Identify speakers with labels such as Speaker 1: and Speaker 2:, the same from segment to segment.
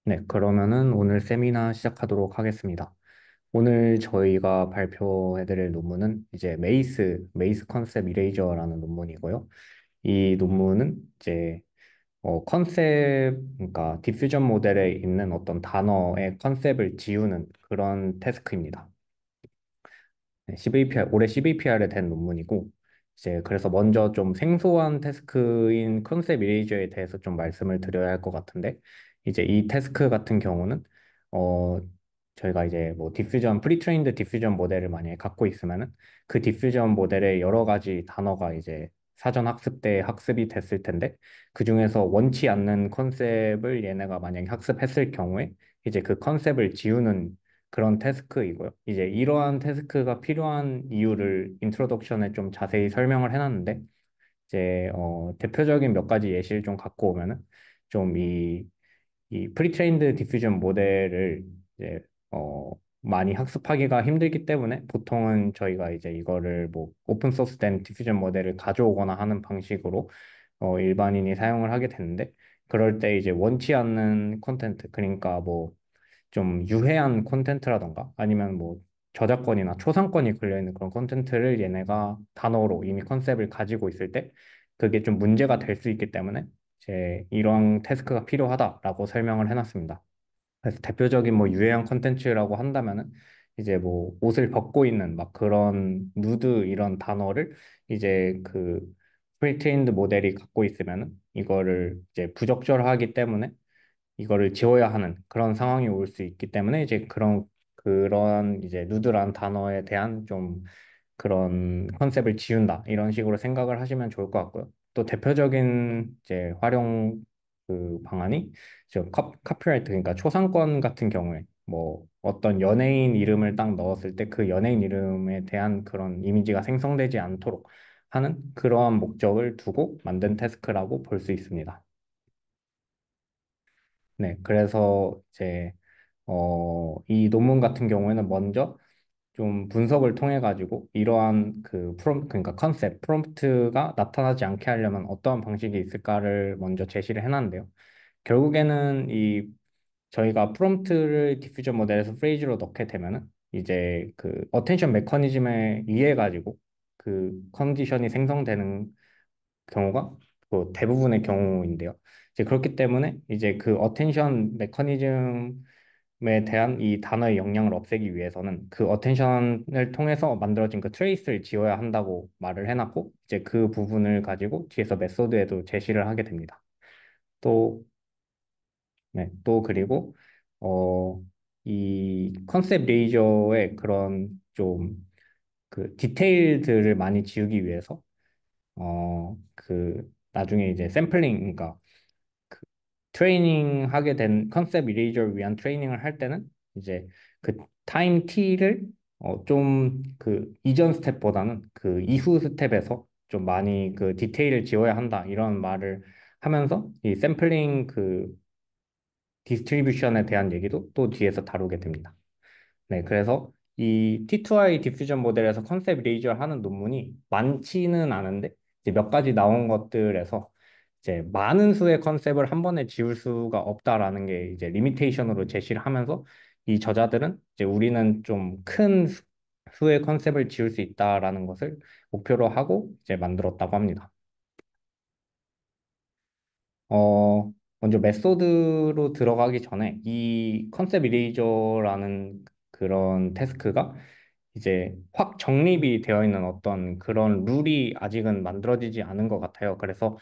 Speaker 1: 네, 그러면은 오늘 세미나 시작하도록 하겠습니다. 오늘 저희가 발표해드릴 논문은 이제 메이스 컨셉 이레이저라는 논문이고요. 이 논문은 이제 그러니까 디퓨전 모델에 있는 어떤 단어의 컨셉을 지우는 그런 태스크입니다. 네, 올해 CVPR에 된 논문이고, 이제 그래서 먼저 좀 생소한 태스크인 컨셉 이레이저에 대해서 좀 말씀을 드려야 할 것 같은데, 이제 이 태스크 같은 경우는, 어, 저희가 이제 뭐 프리트레인드 디퓨전 모델을 만약에 갖고 있으면은 그 디퓨전 모델에 여러 가지 단어가 이제 사전 학습 때 학습이 됐을 텐데, 그 중에서 원치 않는 컨셉을 얘네가 만약에 학습했을 경우에 이제 그 컨셉을 지우는 그런 태스크이고요. 이제 이러한 태스크가 필요한 이유를 인트로덕션에 좀 자세히 설명을 해놨는데, 이제 대표적인 몇 가지 예시를 좀 갖고 오면은 좀 이 프리트레인드 디퓨전 모델을 이제 많이 학습하기가 힘들기 때문에 보통은 저희가 이제 이거를 뭐 오픈 소스 된 디퓨전 모델을 가져오거나 하는 방식으로 일반인이 사용을 하게 되는데, 그럴 때 이제 원치 않는 콘텐트, 그러니까 뭐 좀 유해한 콘텐츠라던가 아니면 뭐 저작권이나 초상권이 걸려있는 그런 콘텐츠를 얘네가 단어로 이미 컨셉을 가지고 있을 때 그게 좀 문제가 될 수 있기 때문에 이제 이런 태스크가 필요하다라고 설명을 해놨습니다. 그래서 대표적인 뭐 유해한 콘텐츠라고 한다면은 이제 뭐 옷을 벗고 있는 막 그런 누드 이런 단어를 이제 그 프리트레인드 모델이 갖고 있으면은 이거를 이제 부적절하기 때문에 이거를 지워야 하는 그런 상황이 올 수 있기 때문에 이제 그런 이제 누드란 단어에 대한 좀 그런 컨셉을 지운다 이런 식으로 생각을 하시면 좋을 것 같고요. 또 대표적인 이제 활용 그 방안이 저 카피라이트, 그러니까 초상권 같은 경우에 뭐 어떤 연예인 이름을 딱 넣었을 때 그 연예인 이름에 대한 그런 이미지가 생성되지 않도록 하는 그러한 목적을 두고 만든 태스크라고 볼 수 있습니다. 네, 그래서 이제 이 논문 같은 경우에는 먼저 좀 분석을 통해 가지고 이러한 그러니까 프롬프트가 나타나지 않게 하려면 어떠한 방식이 있을까를 먼저 제시를 해놨는데요. 결국에는 저희가 프롬프트를 디퓨전 모델에서 프레이즈로 넣게 되면은 이제 그 어텐션 메커니즘에 의해 가지고 그 컨디션이 생성되는 경우가 그 대부분의 경우인데요. 이제 그렇기 때문에 이제 그 어텐션 메커니즘에 대한 이 단어의 영향을 없애기 위해서는 그 어텐션을 통해서 만들어진 그 트레이스를 지워야 한다고 말을 해놨고, 이제 그 부분을 가지고 뒤에서 메소드에도 제시를 하게 됩니다. 또, 네, 또 그리고 이 컨셉 레이저의 그런 좀 그 디테일들을 많이 지우기 위해서 나중에 이제 샘플링, 그러니까 그 트레이닝 하게 된 컨셉 이레이저를 위한 트레이닝을 할 때는 이제 그 타임 t를 좀 그 이전 스텝보다는 그 이후 스텝에서 좀 많이 그 디테일을 지워야 한다 이런 말을 하면서 이 샘플링 그 디스트리뷰션에 대한 얘기도 또 뒤에서 다루게 됩니다. 네, 그래서 이 T2I 디퓨전 모델에서 컨셉 이레이저 하는 논문이 많지는 않은데 이제 몇 가지 나온 것들에서 이제 많은 수의 컨셉을 한 번에 지울 수가 없다라는 게 이제 리미테이션으로 제시를 하면서 이 저자들은 이제 우리는 좀 큰 수의 컨셉을 지울 수 있다라는 것을 목표로 하고 이제 만들었다고 합니다. 어, 먼저 메소드로 들어가기 전에 이 컨셉 이레이저라는 그런 태스크가 이제 확 정립이 되어 있는 어떤 그런 룰이 아직은 만들어지지 않은 것 같아요. 그래서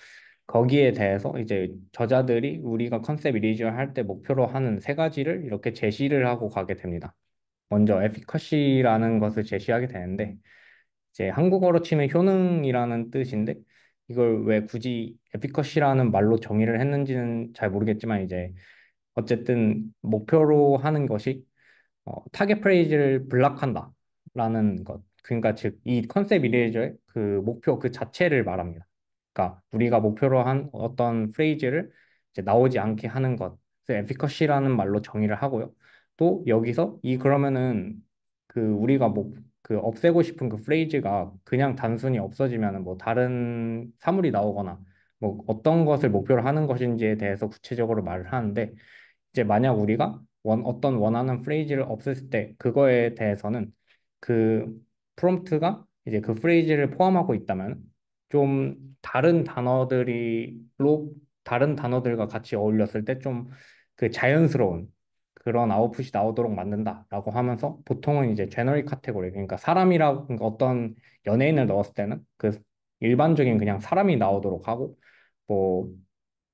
Speaker 1: 거기에 대해서 이제 저자들이 우리가 컨셉 이레이저 할 때 목표로 하는 세 가지를 이렇게 제시를 하고 가게 됩니다. 먼저 에피커시라는 것을 제시하게 되는데, 이제 한국어로 치면 효능이라는 뜻인데 이걸 왜 굳이 에피커시라는 말로 정의를 했는지는 잘 모르겠지만, 이제 어쨌든 목표로 하는 것이 타겟 프레이즈를 블락한다라는 것. 그러니까 즉 이 컨셉 이레이저의 그 목표 그 자체를 말합니다. 그러니까 우리가 목표로 한 어떤 프레이즈를 이제 나오지 않게 하는 것. 그래서 에피커시라는 말로 정의를 하고요. 또 여기서 그러면은 그 우리가 그 없애고 싶은 그 프레이즈가 그냥 단순히 없어지면은 뭐 다른 사물이 나오거나 뭐 어떤 것을 목표로 하는 것인지에 대해서 구체적으로 말을 하는데, 이제 만약 우리가 어떤 원하는 프레이즈를 없앴을 때 그거에 대해서는 그 프롬프트가 이제 그 프레이즈를 포함하고 있다면 좀 다른 단어들과 같이 어울렸을 때 좀 그 자연스러운 그런 아웃풋이 나오도록 만든다라고 하면서 보통은 이제 제너릭 카테고리 그러니까 사람이라고 그러니까 어떤 연예인을 넣었을 때는 그 일반적인 그냥 사람이 나오도록 하고 뭐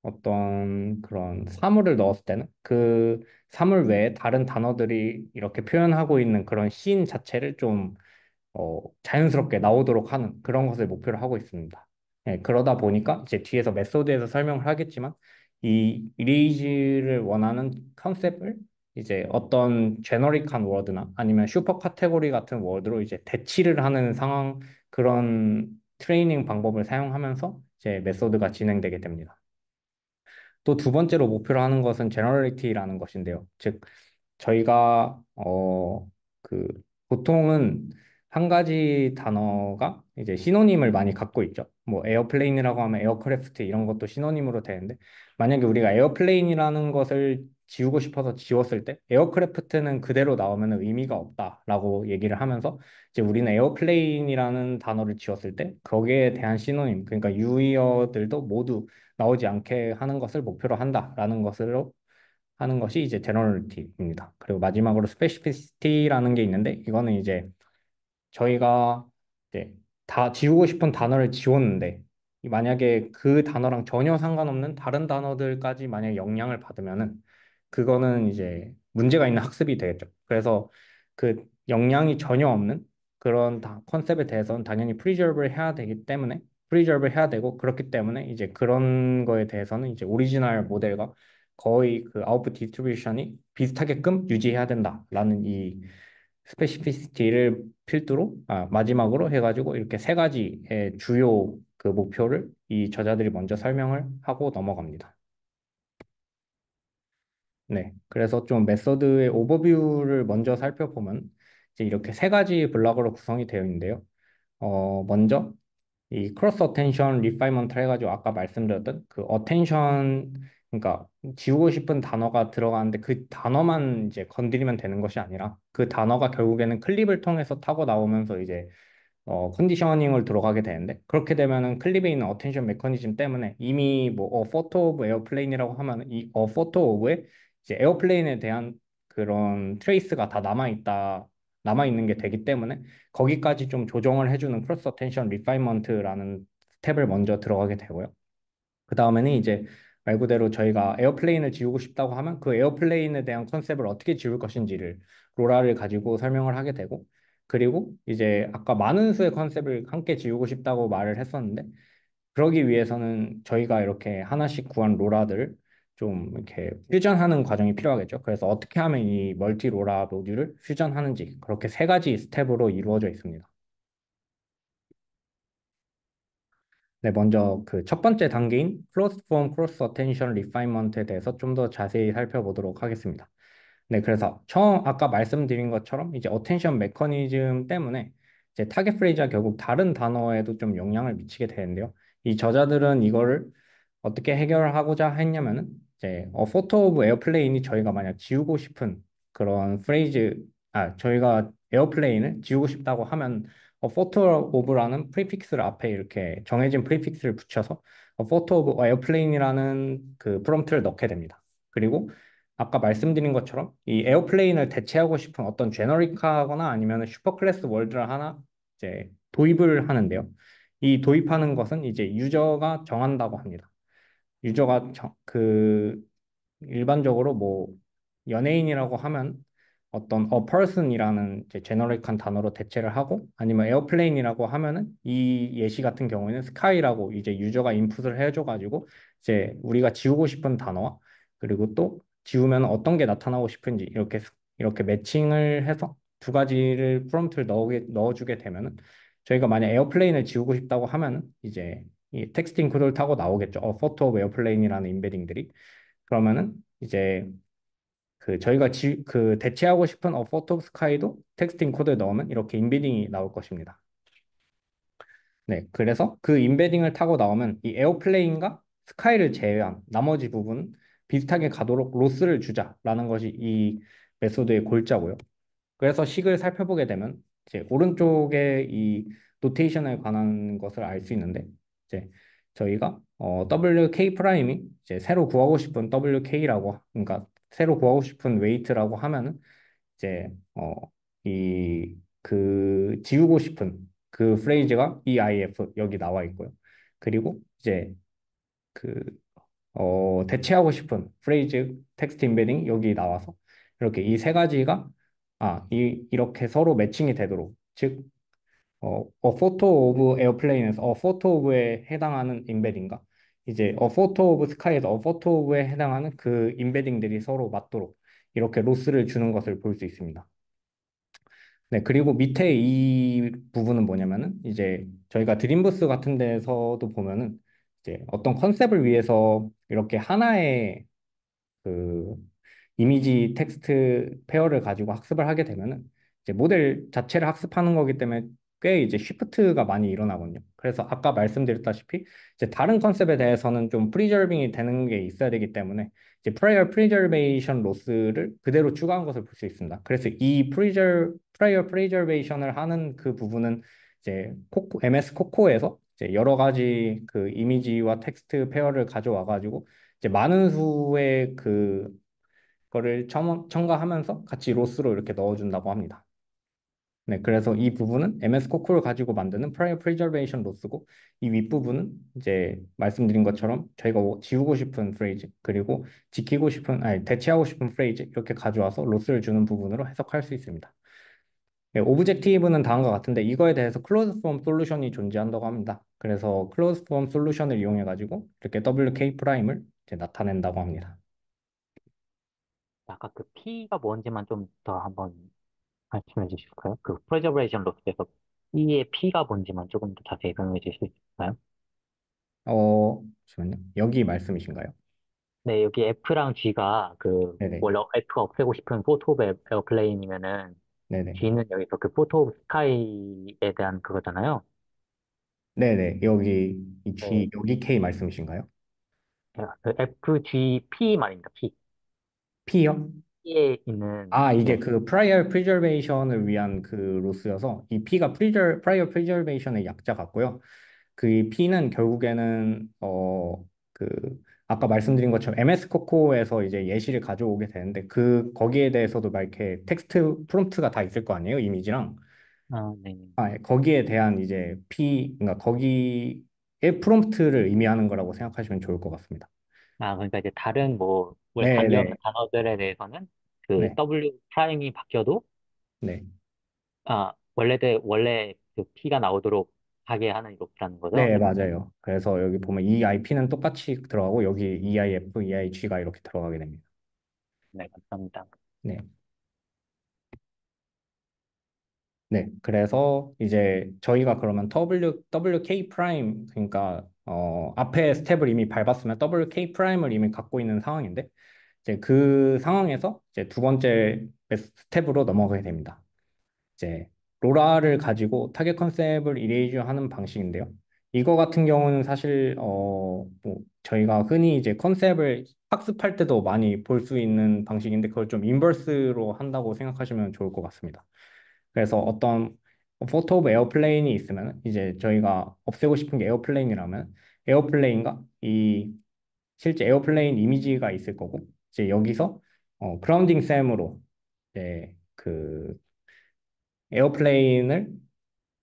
Speaker 1: 어떤 그런 사물을 넣었을 때는 그 사물 외에 다른 단어들이 이렇게 표현하고 있는 그런 씬 자체를 좀 자연스럽게 나오도록 하는 그런 것을 목표로 하고 있습니다. 예, 그러다 보니까 이제 뒤에서 메소드에서 설명을 하겠지만 이 이레이즈를 원하는 컨셉을 이제 어떤 제너릭한 워드나 아니면 슈퍼 카테고리 같은 워드로 이제 대치를 하는 상황 그런 트레이닝 방법을 사용하면서 이제 메소드가 진행되게 됩니다. 또 두 번째로 목표로 하는 것은 제너럴리티라는 것인데요. 즉 저희가 그 보통은 한 가지 단어가 이제 시노님을 많이 갖고 있죠. 뭐 에어플레인이라고 하면 에어크래프트 이런 것도 시노님으로 되는데 만약에 우리가 에어플레인이라는 것을 지우고 싶어서 지웠을 때 에어크래프트는 그대로 나오면 의미가 없다라고 얘기를 하면서 이제 우리는 에어플레인이라는 단어를 지웠을 때 거기에 대한 시노님 그러니까 유의어들도 모두 나오지 않게 하는 것을 목표로 한다라는 것으로 하는 것이 이제 제너럴리티입니다. 그리고 마지막으로 스페시피시티라는 게 있는데 이거는 이제 저희가 이제 다 지우고 싶은 단어를 지웠는데 만약에 그 단어랑 전혀 상관없는 다른 단어들까지 만약에 영향을 받으면은 그거는 이제 문제가 있는 학습이 되겠죠. 그래서 그 영향이 전혀 없는 그런 컨셉에 대해서는 당연히 프리저브를 해야 되기 때문에 프리저브를 해야 되고 그렇기 때문에 이제 그런 거에 대해서는 이제 오리지널 모델과 거의 그 아웃풋 디스트리뷰션이 비슷하게끔 유지해야 된다라는 이 스페시피시티를 필두로 마지막으로 해가지고 이렇게 세 가지의 주요 그 목표를 이 저자들이 먼저 설명을 하고 넘어갑니다. 네, 그래서 좀 메서드의 오버뷰를 먼저 살펴보면 이제 이렇게 세 가지 블록으로 구성이 되어 있는데요. 먼저 이 크로스 어텐션 리파이먼트 해가지고 아까 말씀드렸던 그 어텐션 그러니까 지우고 싶은 단어가 들어가는데 그 단어만 이제 건드리면 되는 것이 아니라 그 단어가 결국에는 클립을 통해서 타고 나오면서 이제 컨디셔닝을 들어가게 되는데 그렇게 되면은 클립에 있는 어텐션 메커니즘 때문에 이미 뭐 포토 오브 에어플레인이라고 하면은 이 포토 오브에 이제 에어플레인에 대한 그런 트레이스가 다 남아 있는 게 되기 때문에 거기까지 좀 조정을 해주는 크로스 어텐션 리파이먼트라는 스텝을 먼저 들어가게 되고요. 그 다음에는 이제 말 그대로 저희가 에어플레인을 지우고 싶다고 하면 그 에어플레인에 대한 컨셉을 어떻게 지울 것인지를 로라를 가지고 설명을 하게 되고 그리고 이제 아까 많은 수의 컨셉을 함께 지우고 싶다고 말을 했었는데 그러기 위해서는 저희가 이렇게 하나씩 구한 로라들을 좀 이렇게 퓨전하는 과정이 필요하겠죠. 그래서 어떻게 하면 이 멀티 로라 모듈을 퓨전하는지 그렇게 세 가지 스텝으로 이루어져 있습니다. 네, 먼저 그 첫 번째 단계인 Closed Form Cross Attention Refinement에 대해서 좀 더 자세히 살펴보도록 하겠습니다. 네, 그래서 처음 아까 말씀드린 것처럼 이제 어텐션 메커니즘 때문에 이제 타겟 프레이즈가 결국 다른 단어에도 좀 영향을 미치게 되는데요. 이 저자들은 이거를 어떻게 해결하고자 했냐면은 이제 포토 오브 에어플레인이 저희가 만약 지우고 싶은 그런 프레이즈 저희가 에어플레인을 지우고 싶다고 하면 포토 오브라는 프리픽스를 앞에 이렇게 정해진 프리픽스를 붙여서 포토 오브 에어플레인이라는 그 프롬프트를 넣게 됩니다. 그리고 아까 말씀드린 것처럼 이 에어플레인을 대체하고 싶은 어떤 제너릭하거나 아니면 슈퍼클래스 월드를 하나 이제 도입을 하는데요. 이 도입하는 것은 이제 유저가 정한다고 합니다. 유저가 일반적으로 뭐 연예인이라고 하면 어떤 a person이라는 이제 제너릭한 단어로 대체를 하고 아니면 에어플레인이라고 하면은 이 예시 같은 경우에는 sky라고 이제 유저가 인풋을 해줘가지고 이제 우리가 지우고 싶은 단어와 그리고 또 지우면 어떤 게 나타나고 싶은지 이렇게 매칭을 해서 두 가지를 프롬프트를 넣어주게 되면은 저희가 만약 에어플레인을 지우고 싶다고 하면은 이제 이 텍스팅 코드를 타고 나오겠죠. 포토 오브 에어플레인이라는 임베딩들이 그러면은 이제 그 저희가 그 대체하고 싶은 포토 오브 스카이도 텍스팅 코드에 넣으면 이렇게 임베딩이 나올 것입니다. 네, 그래서 그 임베딩을 타고 나오면 이 에어플레인과 스카이를 제외한 나머지 부분 비슷하게 가도록 로스를 주자라는 것이 이 메소드의 골자고요. 그래서 식을 살펴보게 되면 이제 오른쪽에 이 노테이션에 관한 것을 알 수 있는데 이제 저희가 WK 프라임이 이제 새로 구하고 싶은 WK라고 그러니까 새로 구하고 싶은 웨이트라고 하면은 이제 이 그 지우고 싶은 그 프레이즈가 EIF 여기 나와 있고요. 그리고 이제 그 대체하고 싶은 프레이즈 텍스트 임베딩 여기 나와서 이렇게 이 세 가지가 이렇게 서로 매칭이 되도록 즉 A photo of airplane에서 A photo of에 해당하는 임베딩과 이제 A photo of sky에서 A photo of에 해당하는 그 임베딩들이 서로 맞도록 이렇게 로스를 주는 것을 볼 수 있습니다. 네, 그리고 밑에 이 부분은 뭐냐면은 이제 저희가 드림부스 같은 데서도 보면은 이제 어떤 컨셉을 위해서 이렇게 하나의 그 이미지 텍스트 페어를 가지고 학습을 하게 되면은 이제 모델 자체를 학습하는 거기 때문에 꽤 이제 쉬프트가 많이 일어나거든요. 그래서 아까 말씀드렸다시피 이제 다른 컨셉에 대해서는 좀 프리저빙이 되는 게 있어야 되기 때문에 이제 prior preservation 로스를 그대로 추가한 것을 볼 수 있습니다. 그래서 이 prior preservation을 하는 그 부분은 이제 MS 코코에서 이제 여러 가지 그 이미지와 텍스트 페어를 가져와 가지고 이제 많은 수의 그 거를 첨가하면서 같이 로스로 이렇게 넣어준다고 합니다. 네, 그래서 이 부분은 MS 코코를 가지고 만드는 prior preservation 로스고 이 윗부분은 이제 말씀드린 것처럼 저희가 지우고 싶은 프레이즈 그리고 지키고 싶은 아니 대체하고 싶은 프레이즈 이렇게 가져와서 로스를 주는 부분으로 해석할 수 있습니다. 네, 오브젝티브는 다음과 같은데 이거에 대해서 클로즈 폼 솔루션이 존재한다고 합니다. 그래서 클로즈 폼 솔루션을 이용해 가지고 이렇게 WK 프라임을 이제 나타낸다고 합니다.
Speaker 2: 아까 그 P가 뭔지만 좀 더 한번 말씀해 주실까요? 그 프레저브레이션 로스에서 E의 P가 뭔지만 조금 더 자세히 설명해 주실 수 있을까요?
Speaker 1: 잠시만요. 여기 말씀이신가요?
Speaker 2: 네, 여기 F랑 G가 그
Speaker 1: 네네.
Speaker 2: 원래 F가 없애고 싶은 포토 오브 에어플레인이면은
Speaker 1: 네네.
Speaker 2: G는 여기서 그 포토 오브 스카이에 대한 그거잖아요.
Speaker 1: 네네. 여기 이
Speaker 2: 네,
Speaker 1: G, 여기 K 말씀이신가요?
Speaker 2: 그 FGP 말입니다. P.
Speaker 1: P요?
Speaker 2: P에 있는
Speaker 1: 이게
Speaker 2: 네,
Speaker 1: 그 prior preservation을 위한 그 로스여서 이 P가 prior preservation의 약자 같고요. 그 P는 결국에는 그 아까 말씀드린 것처럼 MS 코코에서 이제 예시를 가져오게 되는데 그 거기에 대해서도 막 이렇게 텍스트 프롬프트가 다 있을 거 아니에요? 이미지랑.
Speaker 2: 네.
Speaker 1: 거기에 대한 이제 그러니까 거기에 프롬프트를 의미하는 거라고 생각하시면 좋을 것 같습니다.
Speaker 2: 그러니까 이제 다른 뭐, 왜 관계 없는
Speaker 1: 네네.
Speaker 2: 단어들에 대해서는 그
Speaker 1: 네.
Speaker 2: W 프라임이 바뀌어도
Speaker 1: 네.
Speaker 2: 원래 그 P가 나오도록 하게 하는 이렇게라는 거죠?
Speaker 1: 네, 맞아요. 그래서 여기 보면 EIP는 똑같이 들어가고 여기 EIF, EIG가 이렇게 들어가게 됩니다.
Speaker 2: 네, 감사합니다.
Speaker 1: 네. 네. 그래서 이제 저희가 그러면 WK 프라임 그러니까 앞에 스텝을 이미 밟았으면 WK 프라임을 이미 갖고 있는 상황인데 이제 그 상황에서 이제 두 번째 스텝으로 넘어가게 됩니다. 이제 로라를 가지고 타겟 컨셉을 이레이즈 하는 방식인데요. 이거 같은 경우는 사실 뭐 저희가 흔히 이제 컨셉을 학습할 때도 많이 볼 수 있는 방식인데 그걸 좀 인버스로 한다고 생각하시면 좋을 것 같습니다. 그래서 어떤 포토 오브 에어플레인이 있으면 이제 저희가 없애고 싶은 게 에어플레인이라면 에어플레인과 이 실제 에어플레인 이미지가 있을 거고 이제 여기서 그라운딩 셈으로 이제 그 에어플레인을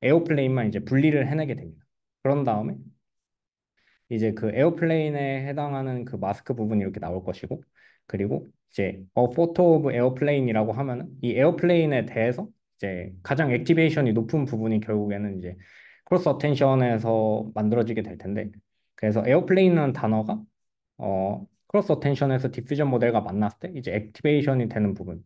Speaker 1: 에어플레인만 이제 분리를 해내게 됩니다. 그런 다음에 이제 그 에어플레인에 해당하는 그 마스크 부분이 이렇게 나올 것이고 그리고 이제 포토 오브 에어플레인이라고 하면은 이 에어플레인에 대해서 이제 가장 액티베이션이 높은 부분이 결국에는 이제 크로스 어텐션에서 만들어지게 될 텐데 그래서 에어플레인이라는 단어가 크로스 어텐션에서 디퓨전 모델과 만났을 때 이제 액티베이션이 되는 부분이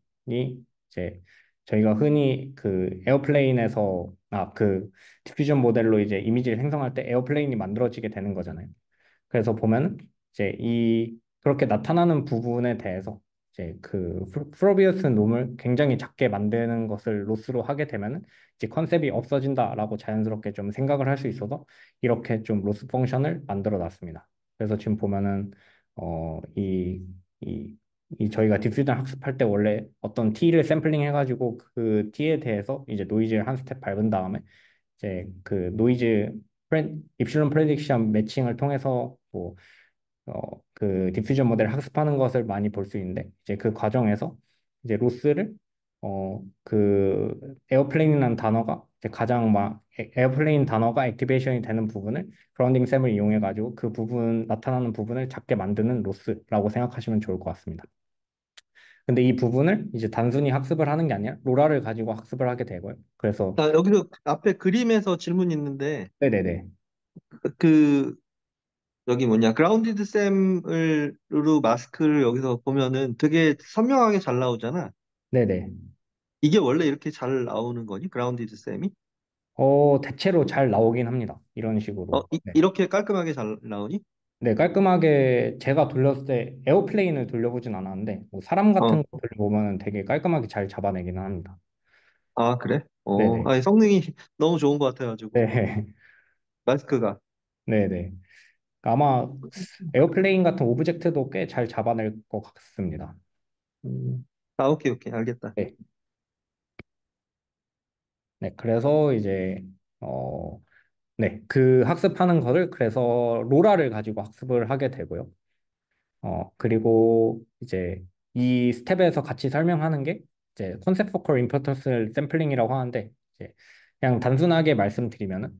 Speaker 1: 이제 저희가 흔히 그 에어플레인에서 그 디퓨전 모델로 이제 이미지를 생성할 때 에어플레인이 만들어지게 되는 거잖아요. 그래서 보면 이제 이 그렇게 나타나는 부분에 대해서 이제 그 프로비우스 놈을 굉장히 작게 만드는 것을 로스로 하게 되면은 이제 컨셉이 없어진다라고 자연스럽게 좀 생각을 할 수 있어서 이렇게 좀 로스 펑션을 만들어 놨습니다. 그래서 지금 보면은 이 이, 이 저희가 디퓨전 학습할 때 원래 어떤 T를 샘플링 해가지고 그 T에 대해서 이제 노이즈를 한 스텝 밟은 다음에 이제 그 노이즈 입실론 프레딕션 매칭을 통해서 그 디퓨전 모델을 학습하는 것을 많이 볼 수 있는데 이제 그 과정에서 이제 로스를 그 에어플레인이라는 단어가 이제 가장 막 에어플레인 단어가 액티베이션이 되는 부분을 그라운딩 셈을 이용해 가지고 그 부분 나타나는 부분을 작게 만드는 로스라고 생각하시면 좋을 것 같습니다. 근데 이 부분을 이제 단순히 학습을 하는 게 아니라 로라를 가지고 학습을 하게 되고요. 그래서
Speaker 3: 자, 여기서 앞에 그림에서 질문이 있는데,
Speaker 1: 네네네
Speaker 3: 그, 여기 뭐냐, 그라운디드 쌤으로 마스크를 여기서 보면은 되게 선명하게 잘 나오잖아.
Speaker 1: 네네
Speaker 3: 이게 원래 이렇게 잘 나오는 거니? 그라운디드 쌤이?
Speaker 1: 대체로 잘 나오긴 합니다. 이런 식으로. 네.
Speaker 3: 이렇게 깔끔하게 잘 나오니?
Speaker 1: 네, 깔끔하게 제가 돌렸을 때 에어플레인을 돌려보진 않았는데 뭐 사람 같은
Speaker 3: 어,
Speaker 1: 거 돌려보면 되게 깔끔하게 잘 잡아내기는 합니다.
Speaker 3: 아, 그래?
Speaker 1: 네네.
Speaker 3: 아니, 성능이 너무 좋은 것 같아가지고,
Speaker 1: 네.
Speaker 3: 마스크가.
Speaker 1: 네네. 아마 에어플레인 같은 오브젝트도 꽤 잘 잡아낼 것 같습니다.
Speaker 3: 오케이, 오케이, 알겠다.
Speaker 1: 네. 네. 그래서 이제 어, 네. 그 학습하는 거를 그래서 로라를 가지고 학습을 하게 되고요. 그리고 이제 이 스텝에서 같이 설명하는 게 이제 컨셉 포컬 임포턴스 샘플링이라고 하는데 이제 그냥 단순하게 말씀드리면은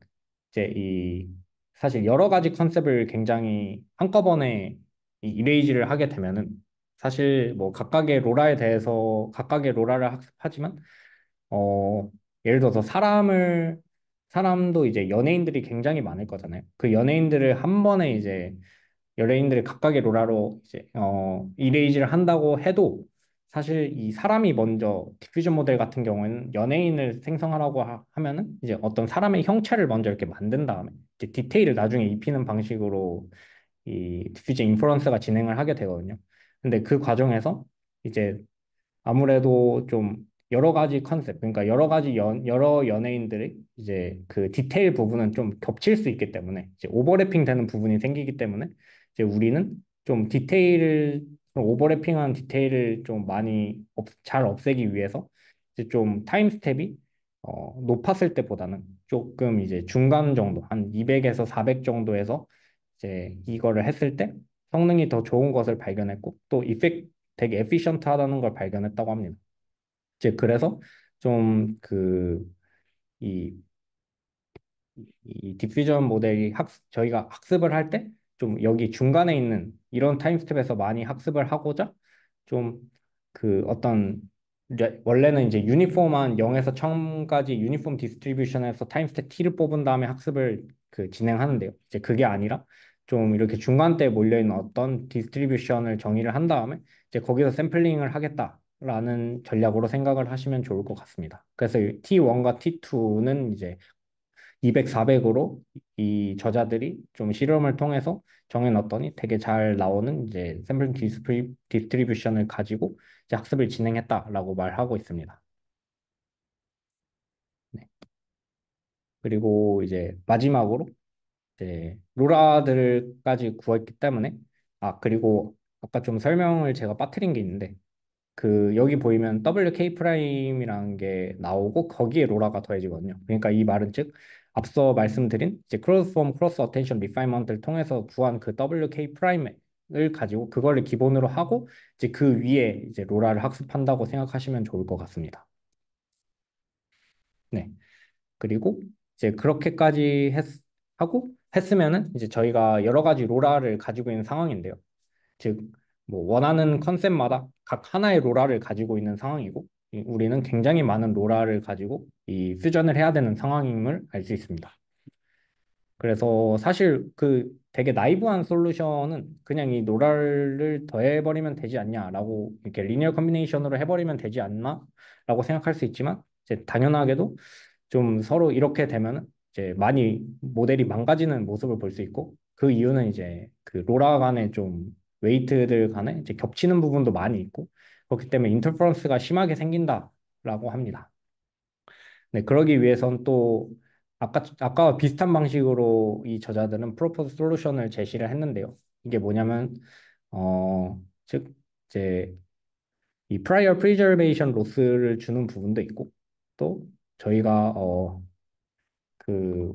Speaker 1: 이제 이 사실 여러 가지 컨셉을 굉장히 한꺼번에 이 이레이즈를 하게 되면은 사실 뭐 각각의 로라에 대해서 각각의 로라를 학습하지만 어 예를 들어서 사람도 이제 연예인들이 굉장히 많을 거잖아요. 그 연예인들을 한 번에 이제 연예인들이 각각의 로라로 이제 이레이즈를 한다고 해도 사실 이 사람이 먼저 디퓨전 모델 같은 경우에는 연예인을 생성하라고 하면은 이제 어떤 사람의 형체를 먼저 이렇게 만든 다음에 이제 디테일을 나중에 입히는 방식으로 이 디퓨전 인퍼런스가 진행을 하게 되거든요. 근데 그 과정에서 이제 아무래도 좀 여러 가지 컨셉, 그러니까 여러 연예인들이 이제 그 디테일 부분은 좀 겹칠 수 있기 때문에 이제 오버래핑 되는 부분이 생기기 때문에 이제 우리는 좀 좀 오버래핑한 디테일을 좀 많이 잘 없애기 위해서 이제 좀 타임 스텝이 높았을 때보다는 조금 이제 중간 정도, 한 200에서 400 정도에서 이제 이거를 했을 때 성능이 더 좋은 것을 발견했고 또 되게 에피션트하다는 걸 발견했다고 합니다. 이제 그래서 좀 이 디퓨전 모델이 저희가 학습을 할 때 좀 여기 중간에 있는 이런 타임 스텝에서 많이 학습을 하고자 좀 그 어떤 원래는 이제 유니폼한 0에서 1000까지 유니폼 디스트리뷰션에서 타임 스텝 T를 뽑은 다음에 학습을 진행하는데요. 이제 그게 아니라 좀 이렇게 중간대에 몰려 있는 어떤 디스트리뷰션을 정의를 한 다음에 이제 거기서 샘플링을 하겠다라는 전략으로 생각을 하시면 좋을 것 같습니다. 그래서 T1과 T2는 이제 200, 400으로 이 저자들이 좀 실험을 통해서 정해놨더니 되게 잘 나오는 이제 샘플링 디스트리뷰션을 가지고 이제 학습을 진행했다라고 말하고 있습니다. 네. 그리고 이제 마지막으로 이제 로라들까지 구했기 때문에 그리고 아까 좀 설명을 제가 빠뜨린 게 있는데 여기 보이면 WK 프라임이라는 게 나오고 거기에 로라가 더해지거든요. 그러니까 이 말은 즉 앞서 말씀드린 이제 크로스 폼 크로스 어텐션 리파이먼트를 통해서 구한 그 WK 프라임을 가지고 그거를 기본으로 하고 이제 그 위에 이제 로라를 학습한다고 생각하시면 좋을 것 같습니다. 네. 그리고 이제 하고 했으면은 이제 저희가 여러 가지 로라를 가지고 있는 상황인데요. 즉, 뭐 원하는 컨셉마다 각 하나의 로라를 가지고 있는 상황이고, 우리는 굉장히 많은 로라를 가지고 이 퓨전을 해야 되는 상황임을 알 수 있습니다. 그래서 사실 되게 나이브한 솔루션은 그냥 이 로라를 더해버리면 되지 않냐라고 이렇게 리니어 컨비네이션으로 해버리면 되지 않나라고 생각할 수 있지만 이제 당연하게도 좀 서로 이렇게 되면 이제 많이 모델이 망가지는 모습을 볼 수 있고 그 이유는 이제 그 로라 간의 좀 웨이트들 간에 이제 겹치는 부분도 많이 있고 그렇기 때문에 인터퍼런스가 심하게 생긴다라고 합니다. 네, 그러기 위해선 또 아까와 비슷한 방식으로 이 저자들은 프로포즈 솔루션을 제시를 했는데요. 이게 뭐냐면 즉 이제 이 prior preservation loss를 주는 부분도 있고 또 저희가 그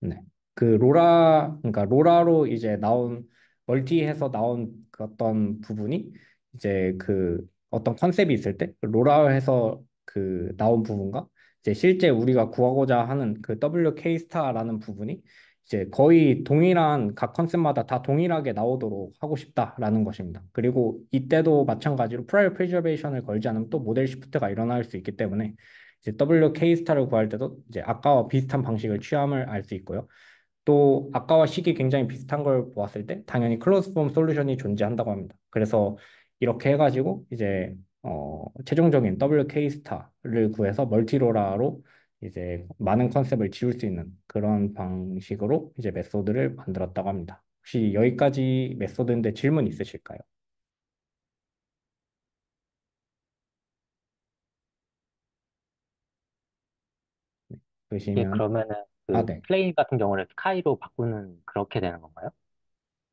Speaker 1: 네. 그 그러니까 로라로 이제 나온, 멀티해서 나온 그 어떤 부분이 이제 그 어떤 컨셉이 있을 때 로라에서 그 나온 부분과 이제 실제 우리가 구하고자 하는 그 WK 스타라는 부분이 이제 거의 동일한, 각 컨셉마다 다 동일하게 나오도록 하고 싶다라는 것입니다. 그리고 이때도 마찬가지로 프라이어 프리저베이션을 걸지 않으면 또 모델 시프트가 일어날 수 있기 때문에 이제 WK 스타를 구할 때도 이제 아까와 비슷한 방식을 취함을 알 수 있고요. 또 아까와 식이 굉장히 비슷한 걸 보았을 때 당연히 클로즈 폼 솔루션이 존재한다고 합니다. 그래서 이렇게 해가지고 이제 최종적인 WK 스타를 구해서 멀티로라로 이제 많은 컨셉을 지울 수 있는 그런 방식으로 이제 메소드를 만들었다고 합니다. 혹시 여기까지 메소드인데 질문 있으실까요?
Speaker 2: 이게
Speaker 1: 그러시면.
Speaker 2: 그러면은
Speaker 1: 아,
Speaker 2: 그
Speaker 1: 네.
Speaker 2: 플레인 같은 경우를 스카이로 바꾸는 그렇게 되는 건가요?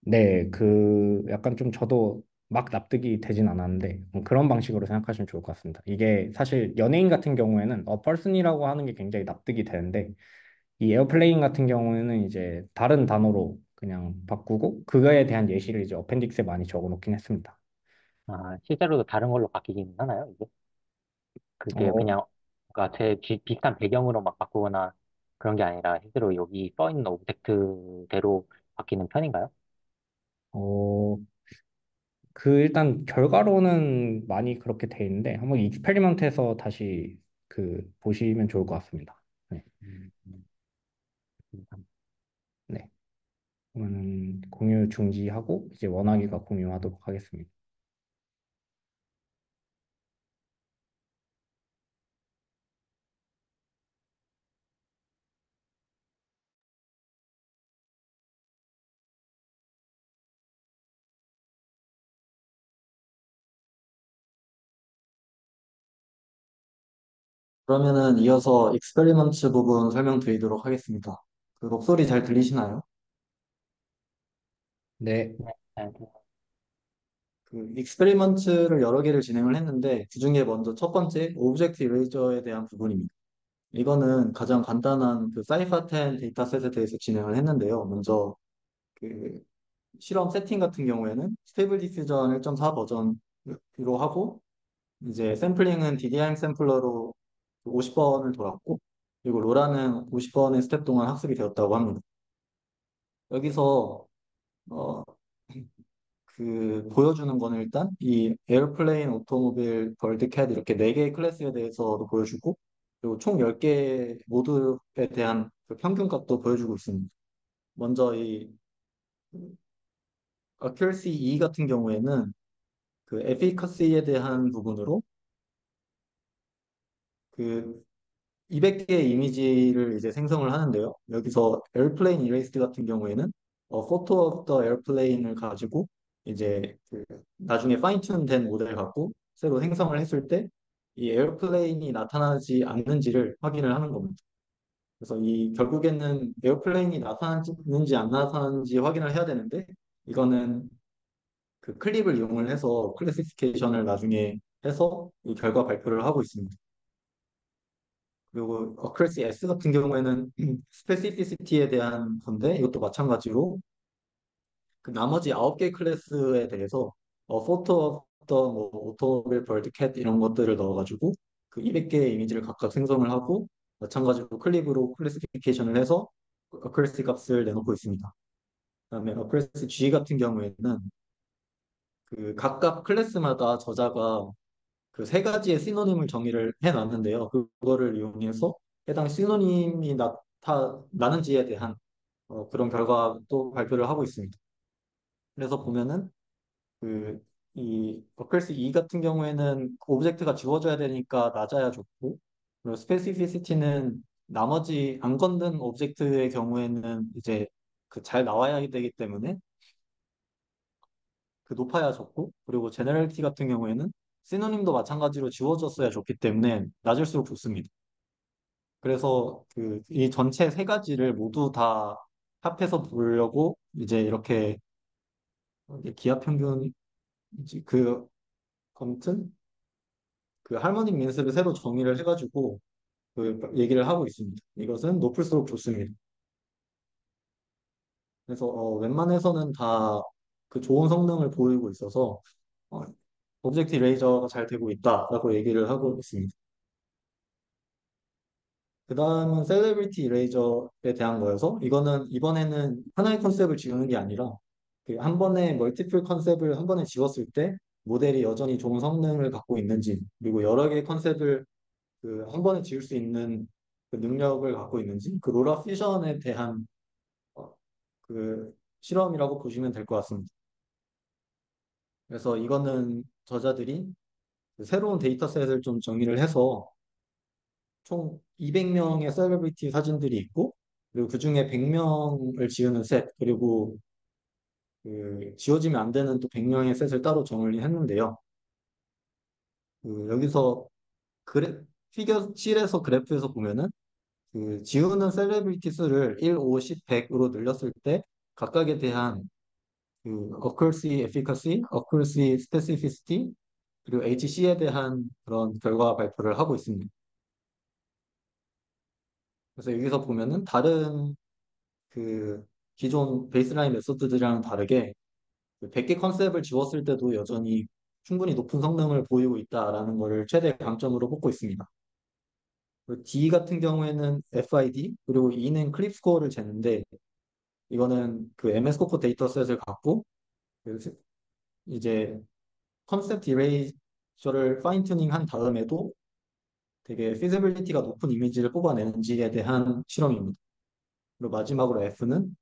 Speaker 1: 네, 그 약간 좀 저도 막 납득이 되진 않았는데 그런 방식으로 생각하시면 좋을 것 같습니다. 이게 사실 연예인 같은 경우에는 person이라고 하는 게 굉장히 납득이 되는데 이 에어플레인 같은 경우에는 이제 다른 단어로 그냥 바꾸고 그거에 대한 예시를 이제 어펜딕스에 많이 적어 놓긴 했습니다.
Speaker 2: 아, 실제로도 다른 걸로 바뀌긴 하나요, 이게? 그게
Speaker 1: 어,
Speaker 2: 그냥, 그러니까 비슷한 배경으로 막 바꾸거나 그런 게 아니라 실제로 여기 써 있는 오브젝트대로 바뀌는 편인가요?
Speaker 1: 어, 그 일단 결과로는 많이 그렇게 돼 있는데 한번 익스페리먼트해서 다시 그 보시면 좋을 것 같습니다. 네,
Speaker 2: 음, 음, 음.
Speaker 1: 네. 그러면 공유 중지하고 이제 원하기가 공유하도록 하겠습니다.
Speaker 4: 그러면은 이어서 익스페리먼트 부분 설명드리도록 하겠습니다. 그 목소리 잘 들리시나요?
Speaker 1: 네,
Speaker 2: 네, 네.
Speaker 4: 그 익스페리먼트를 여러 개를 진행을 했는데 그중에 먼저 첫 번째 오브젝트 이레이저에 대한 부분입니다. 이거는 가장 간단한 그 사이파10 데이터셋에 대해서 진행을 했는데요. 먼저 그 실험 세팅 같은 경우에는 스테이블 디퓨전 1.4 버전으로 하고 이제 샘플링은 DDIM 샘플러로 50번을 돌았고 그리고 로라는 50번의 스텝 동안 학습이 되었다고 합니다. 여기서 어, 그 보여주는 거는 일단 이 에어플레인, 오토모빌, 벌드캣 이렇게 네 개의 클래스에 대해서도 보여주고 그리고 총 10개 모드에 대한 그 평균 값도 보여주고 있습니다. 먼저 이 accuracy 2 같은 경우에는 그 efficacy에 대한 부분으로 그 200개의 이미지를 이제 생성을 하는데요. 여기서 에어플레인 이레이스드 같은 경우에는 photo of the airplane을 가지고 이제 그 나중에 파인튠 된 모델 갖고 새로 생성을 했을 때 이 에어플레인이 나타나지 않는지를 확인을 하는 겁니다. 그래서 이 결국에는 에어플레인이 나타나는지 안 나타나는지 확인을 해야 되는데 이거는 그 클립을 이용을 해서 클래시피케이션을 나중에 해서 이 결과 발표를 하고 있습니다. 그리고 어크레시 S 같은 경우에는 스페시피시티에 대한 건데 이것도 마찬가지로 그 나머지 9개 클래스에 대해서 포토 어떤 뭐 오토빌 벌드캣 이런 것들을 넣어가지고 그 200개의 이미지를 각각 생성을 하고 마찬가지로 클립으로 클래시피케이션을 해서 어크레시 값을 내놓고 있습니다. 그다음에 어크레시 G 같은 경우에는 그 각각 클래스마다 저자가 그 세 가지의 시노님을 정의를 해놨는데요. 그거를 이용해서 해당 시노님이 나타나는지에 대한 그런 결과도 발표를 하고 있습니다. 그래서 보면은 그 이 버클스 2 같은 경우에는 그 오브젝트가 지워져야 되니까 낮아야 좋고 그리고 스페시피시티는 나머지 안 건든 오브젝트의 경우에는 이제 그 잘 나와야 되기 때문에 그 높아야 좋고 그리고 제너럴티 같은 경우에는 시노님도 마찬가지로 지워졌어야 좋기 때문에 낮을수록 좋습니다. 그래서 그 이 전체 세 가지를 모두 다 합해서 보려고 이제 이렇게 기하 평균 그 아무튼 그 할모닉 민스를 새로 정의를 해가지고 그 얘기를 하고 있습니다. 이것은 높을수록 좋습니다. 그래서 웬만해서는 다 그 좋은 성능을 보이고 있어서 어, 오브젝트 레이저가 잘 되고 있다라고 얘기를 하고 있습니다. 그 다음은 셀레브리티 이레이저에 대한 거여서 이거는 이번에는 하나의 컨셉을 지우는 게 아니라 그 한 번에 멀티플 컨셉을 한 번에 지웠을 때 모델이 여전히 좋은 성능을 갖고 있는지 그리고 여러 개의 컨셉을 그 한 번에 지울 수 있는 그 능력을 갖고 있는지 그 로라 피션에 대한 어, 그 실험이라고 보시면 될 것 같습니다. 그래서 이거는 저자들이 그 새로운 데이터셋을 좀 정의를 해서 총 200명의 셀러브리티 사진들이 있고 그리고 그중에 100명을 지우는 셋 그리고 그 지워지면 안 되는 또 100명의 셋을 따로 정의했는데요. 그 여기서 피겨 7에서 그래프에서 보면은 그 지우는 셀러브리티 수를 1, 5, 10, 100으로 늘렸을 때 각각에 대한 그 accuracy, efficacy, accuracy, specificity 그리고 HC에 대한 그런 결과 발표를 하고 있습니다. 그래서 여기서 보면은 다른 그 기존 베이스라인 메소드들이랑 다르게 그 100개 컨셉을 지웠을 때도 여전히 충분히 높은 성능을 보이고 있다라는 것을 최대 강점으로 뽑고 있습니다. 그리고 D 같은 경우에는 FID 그리고 E는 클립 스코어를 재는데 이거는 그 MS 코코 데이터셋을 갖고 그 이제 컨셉 이레이저를 파인 튜닝 한 다음에도 되게 피지빌리티가 높은 이미지를 뽑아내는지에 대한 실험입니다. 그리고 마지막으로 F는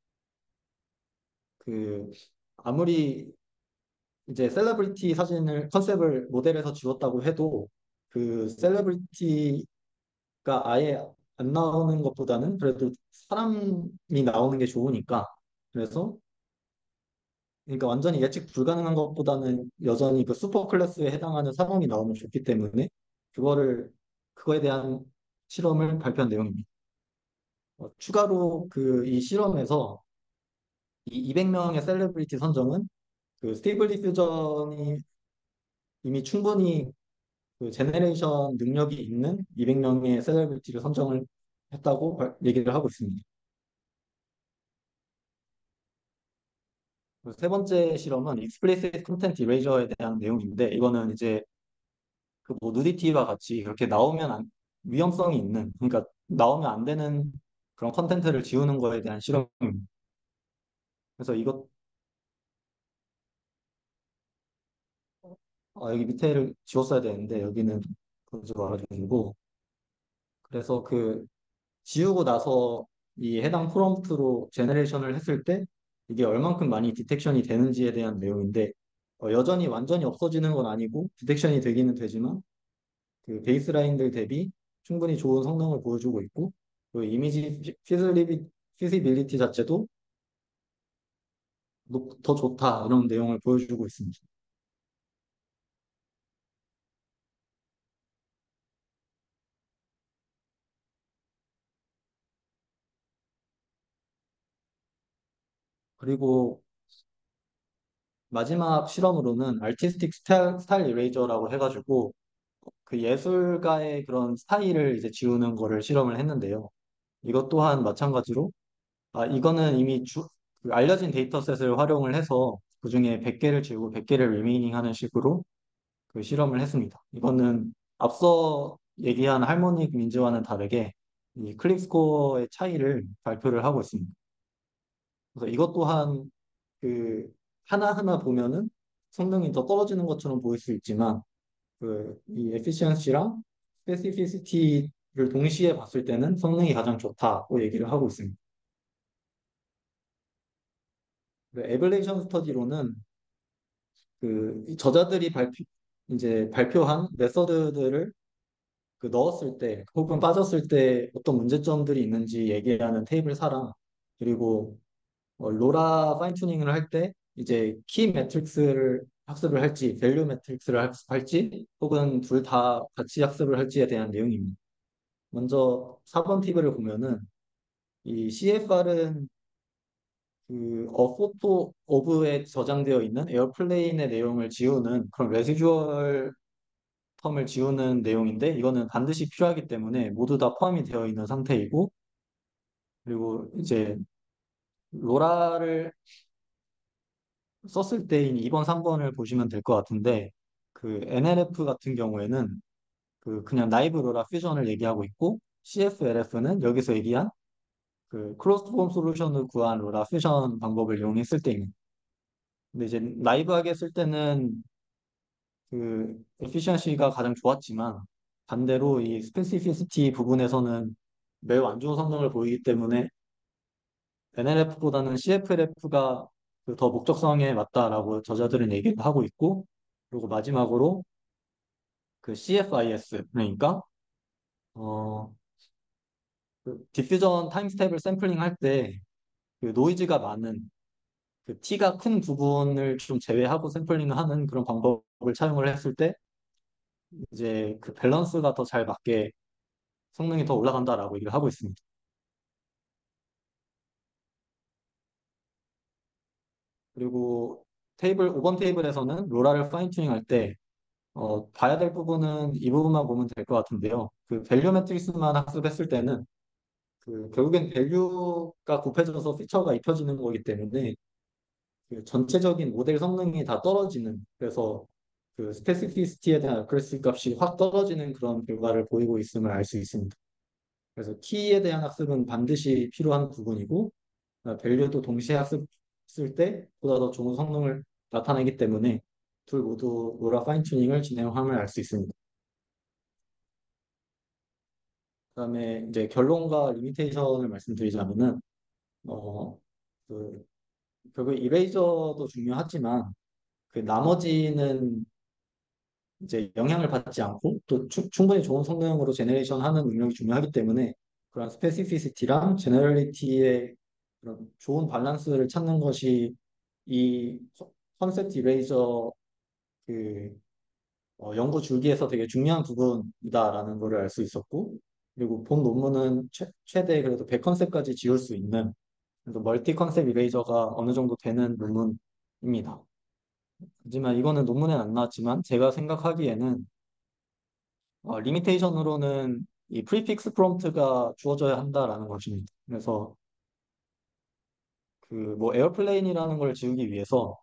Speaker 4: 그 아무리 이제 셀러브리티 사진을 컨셉을 모델에서 지웠다고 해도 그 셀러브리티가 아예 안 나오는 것보다는 그래도 사람이 나오는 게 좋으니까 그래서 그러니까 완전히 예측 불가능한 것보다는 여전히 그 슈퍼 클래스에 해당하는 사람이 나오면 좋기 때문에 그거에 대한 실험을 발표한 내용입니다. 추가로 그 이 실험에서 이 200명의 셀러브리티 선정은 그 스테이블 디퓨전이 이미 충분히 그 제네레이션 능력이 있는 200명의 셀러브리티를 선정을 했다고 얘기를 하고 있습니다. 그리고 세 번째 실험은 explicit content eraser에 대한 내용인데 이거는 이제 그 뭐 누디티와 같이 그렇게 위험성이 있는 그러니까 나오면 안 되는 그런 컨텐츠를 지우는 거에 대한 실험입니다. 그래서 여기 밑에를 지웠어야 되는데 여기는 그러지 말아주시고 그래서 그 지우고 나서 이 해당 프롬프트로 제너레이션을 했을 때 이게 얼만큼 많이 디텍션이 되는지에 대한 내용인데 여전히 완전히 없어지는 건 아니고 디텍션이 되기는 되지만 그 베이스라인들 대비 충분히 좋은 성능을 보여주고 있고 그 이미지 피지빌리티 자체도 더 좋다 이런 내용을 보여주고 있습니다. 그리고 마지막 실험으로는 아티스틱 스타일 이레이저라고 해가지고 그 예술가의 그런 스타일을 이제 지우는 거를 실험을 했는데요. 이것 또한 마찬가지로 이거는 이미 그 알려진 데이터셋을 활용을 해서 그중에 100개를 지우고 100개를 리메이닝 하는 식으로 그 실험을 했습니다. 이거는 앞서 얘기한 할모닉 민즈와는 다르게 이 클릭 스코어의 차이를 발표를 하고 있습니다. 그래서 이것 또한 그 하나하나 보면은 성능이 더 떨어지는 것처럼 보일 수 있지만 그 이 에피시언시랑 스페시피시티를 동시에 봤을 때는 성능이 가장 좋다고 얘기를 하고 있습니다. 에벌레이션 스터디로는 그이 저자들이 이제 발표한 메서드들을 그 넣었을 때 혹은 빠졌을 때 어떤 문제점들이 있는지 얘기하는 테이블 사랑 그리고 로라 파인 튜닝을 할 때 이제 키 매트릭스를 학습을 할지 밸류 매트릭스를 학습할지 혹은 둘 다 같이 학습을 할지에 대한 내용입니다. 먼저 4번 팁을 보면은 이 CFR은 포토 오브에 저장되어 있는 에어플레인의 내용을 지우는 그런 레시듀얼 텀을 지우는 내용인데 이거는 반드시 필요하기 때문에 모두 다 포함이 되어 있는 상태이고 그리고 이제 로라를 썼을 때인 2번, 3번을 보시면 될 것 같은데 그 NLF 같은 경우에는 그냥 나이브 로라 퓨전을 얘기하고 있고 CFLF는 여기서 얘기한 그 클로스드 폼 솔루션을 구한 로라 퓨전 방법을 이용했을 때입니다. 근데 이제 나이브하게 쓸 때는 에피시언시가 가장 좋았지만 반대로 이 스페시피시티 부분에서는 매우 안 좋은 성능을 보이기 때문에 NLF보다는 CFLF가 더 목적성에 맞다라고 저자들은 얘기를 하고 있고 그리고 마지막으로 그 CFIS 그러니까 어, 디퓨전 타임 스텝을 샘플링 할 때 노이즈가 많은 T가 큰 부분을 좀 제외하고 샘플링을 하는 그런 방법을 차용을 했을 때 이제 그 밸런스가 더 잘 맞게 성능이 더 올라간다라고 얘기를 하고 있습니다. 그리고 5번 테이블에서는 로라를 파인 튜닝 할 때 봐야 될 부분은 이 부분만 보면 될 것 같은데요. 그 밸류 매트릭스만 학습했을 때는 결국엔 밸류가 곱해져서 피처가 입혀지는 거기 때문에 전체적인 모델 성능이 다 떨어지는 그래서 스페시피시티에 대한 어크레시 값이 확 떨어지는 그런 결과를 보이고 있음을 알 수 있습니다. 그래서 키에 대한 학습은 반드시 필요한 부분이고 밸류도 동시에 학습했을 때 보다 더 좋은 성능을 나타내기 때문에 둘 모두 로라 파인 튜닝을 진행함을 알 수 있습니다. 그다음에 이제 결론과 리미테이션을 말씀드리자면은 어, 그, 결국 이레이저도 중요하지만 나머지는 이제 영향을 받지 않고 또 충분히 좋은 성능으로 제네레이션 하는 능력이 중요하기 때문에 그런 스페시피시티랑 제너럴리티의 그런 좋은 밸런스를 찾는 것이 이 컨셉트 이레이저 그 연구 줄기에서 되게 중요한 부분이다라는 것을 알 수 있었고 그리고 본 논문은 최대 그래도 100컨셉까지 지울 수 있는 그래서 멀티 컨셉 이레이저가 어느 정도 되는 논문입니다. 하지만 이거는 논문에 안 나왔지만 제가 생각하기에는 리미테이션으로는 이 프리픽스 프롬프트가 주어져야 한다라는 것입니다. 그래서 뭐 에어플레인이라는 걸 지우기 위해서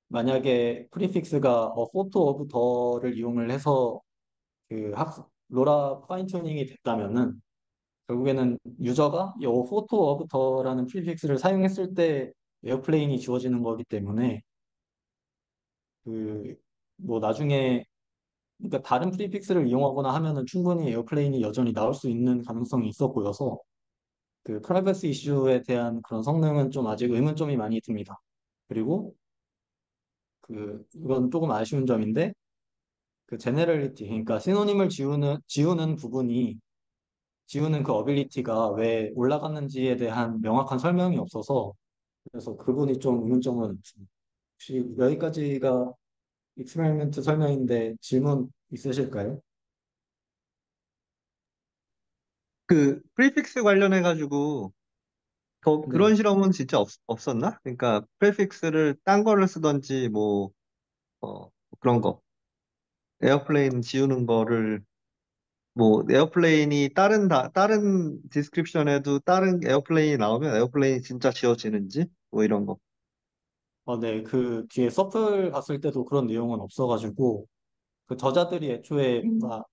Speaker 4: 만약에 프리픽스가 포토 오브 더를 이용을 해서 로라 파인 튜닝이 됐다면은 결국에는 유저가 이 포토 오브 더라는 프리픽스를 사용했을 때 에어플레인이 지워지는 거기 때문에 뭐 나중에 그러니까 다른 프리픽스를 이용하거나 하면은 충분히 에어플레인이 여전히 나올 수 있는 가능성이 있어 보여서 프라이버시 이슈에 대한 그런 성능은 좀 아직 의문점이 많이 듭니다. 그리고 이건 조금 아쉬운 점인데 제네럴리티 그러니까 시노님을 지우는 부분이 지우는 그 어빌리티가 왜 올라갔는지에 대한 명확한 설명이 없어서 그래서 그분이 좀 의문점은 있습니다. 혹시 여기까지가 익스페리먼트 설명인데 질문 있으실까요?
Speaker 3: 그 프리픽스 관련해가지고 더
Speaker 4: 네.
Speaker 3: 그런 실험은 진짜 없었나? 그러니까 프리픽스를 딴 거를 쓰던지 뭐 그런 거 에어플레인 지우는 거를 뭐 에어플레인이 다른 디스크립션에도 다른 에어플레인이 나오면 에어플레인이 진짜 지워지는지 뭐 이런 거.
Speaker 4: 네. 뒤에 서플 봤을 때도 그런 내용은 없어가지고 저자들이 애초에 뭔가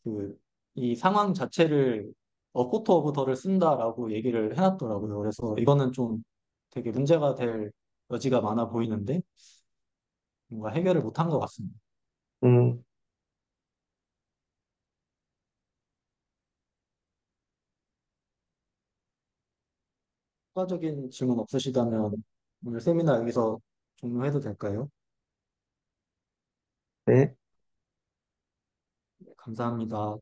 Speaker 4: 그, 이 상황 자체를 포토 오브 더를 쓴다라고 얘기를 해놨더라고요. 그래서 이거는 좀 되게 문제가 될 여지가 많아 보이는데 뭔가 해결을 못한 것 같습니다.
Speaker 3: 음,
Speaker 4: 추가적인 질문 없으시다면 오늘 세미나 여기서 종료해도 될까요?
Speaker 3: 네.
Speaker 4: 네, 감사합니다.